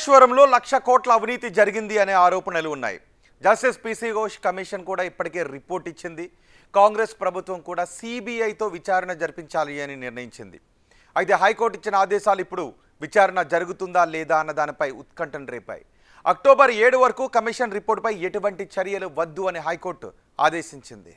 కాళేశ్వరంలో 1,00,000 కోట్ల అవినీతి జరిగింది అనే ఆరోపణలు ఉన్నాయి. జస్టిస్ పీసీ ఘోష్ కమిషన్ కూడా ఇప్పటికే రిపోర్ట్ ఇచ్చింది. కాంగ్రెస్ ప్రభుత్వం కూడా సిబిఐతో విచారణ జరిపించాలి అని నిర్ణయించింది. అయితే హైకోర్టు ఇచ్చిన ఆదేశాలు ఇప్పుడు విచారణ జరుగుతుందా లేదా అన్న దానిపై ఉత్కంఠను రేపాయి. అక్టోబర్ 7 వరకు కమిషన్ రిపోర్టుపై ఎటువంటి చర్యలు వద్దు అని హైకోర్టు ఆదేశించింది.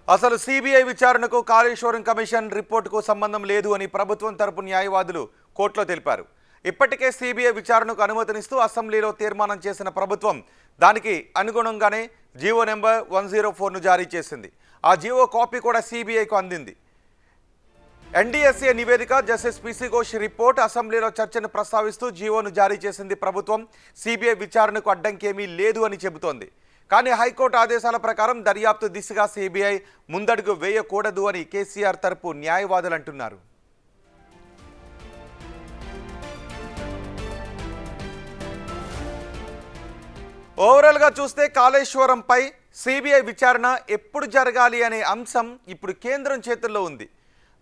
అసలు సిబిఐ విచారణకు కాళేశ్వరం కమిషన్ రిపోర్టుకు సంబంధం లేదు అని ప్రభుత్వం తరపు న్యాయవాదులు కోర్టులో తెలిపారు. ఇప్పటికే సిబిఐ విచారణకు అనుమతినిస్తూ అసెంబ్లీలో తీర్మానం చేసిన ప్రభుత్వం దానికి అనుగుణంగానే జీవో నెంబర్ 104ను జారీ చేసింది. ఆ జీవో కాపీ కూడా సిబిఐకు అందింది. ఎన్డీఎస్ఏ నివేదిక, జస్టిస్ పీసీ ఘోష్ రిపోర్ట్, అసెంబ్లీలో చర్చను ప్రస్తావిస్తూ జీవోను జారీ చేసింది ప్రభుత్వం. సిబిఐ విచారణకు అడ్డంకేమీ లేదు అని చెబుతోంది. కానీ హైకోర్టు ఆదేశాల ప్రకారం దర్యాప్తు దిశగా సిబిఐ ముందడుగు వేయకూడదు అని కేసీఆర్ తరపు న్యాయవాదులు అంటున్నారు. ఓవరాల్గా చూస్తే కాళేశ్వరంపై సిబిఐ విచారణ ఎప్పుడు జరగాలి అనే అంశం ఇప్పుడు కేంద్రం చేతుల్లో ఉంది.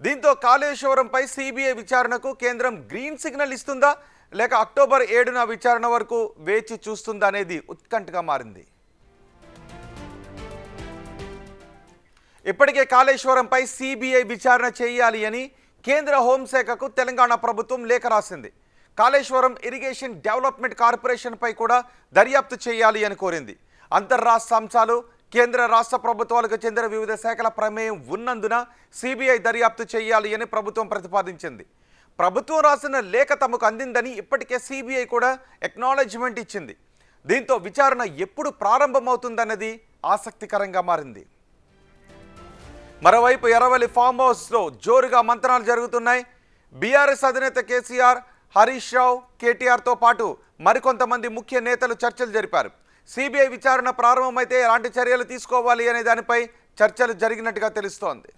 దీంతో కాళేశ్వరంపై సిబిఐ విచారణకు కేంద్రం గ్రీన్ సిగ్నల్ ఇస్తుందా లేక అక్టోబర్ 7న విచారణ వరకు వేచి చూస్తుందా అనేది ఉత్కంఠగా మారింది. ఇప్పటికే కాళేశ్వరంపై సిబిఐ విచారణ చేయాలి అని కేంద్ర హోంశాఖకు తెలంగాణ ప్రభుత్వం లేఖ రాసింది. కాళేశ్వరం ఇరిగేషన్ డెవలప్మెంట్ కార్పొరేషన్పై కూడా దర్యాప్తు చేయాలి అని కోరింది. అంతర్రాష్ట్ర అంశాలు, కేంద్ర రాష్ట్ర ప్రభుత్వాలకు చెందిన వివిధ శాఖల ప్రమేయం ఉన్నందున సిబిఐ దర్యాప్తు చేయాలి అని ప్రభుత్వం ప్రతిపాదించింది. ప్రభుత్వం రాసిన లేఖ తమకు అందిందని ఇప్పటికే సిబిఐ కూడా ఎక్నాలెడ్జ్మెంట్ ఇచ్చింది. దీంతో విచారణ ఎప్పుడు ప్రారంభమవుతుందన్నది ఆసక్తికరంగా మారింది. మరోవైపు ఎర్రవల్లి ఫామ్ హౌస్లో జోరుగా మంతనాలు జరుగుతున్నాయి. బీఆర్ఎస్ అధినేత కేసీఆర్, హరీష్ రావు, కేటీఆర్తో పాటు మరికొంతమంది ముఖ్య నేతలు చర్చలు జరిపారు. సిబిఐ విచారణ ప్రారంభమైతే ఎలాంటి చర్యలు తీసుకోవాలి అనే దానిపై చర్చలు జరిగినట్టుగా తెలుస్తోంది.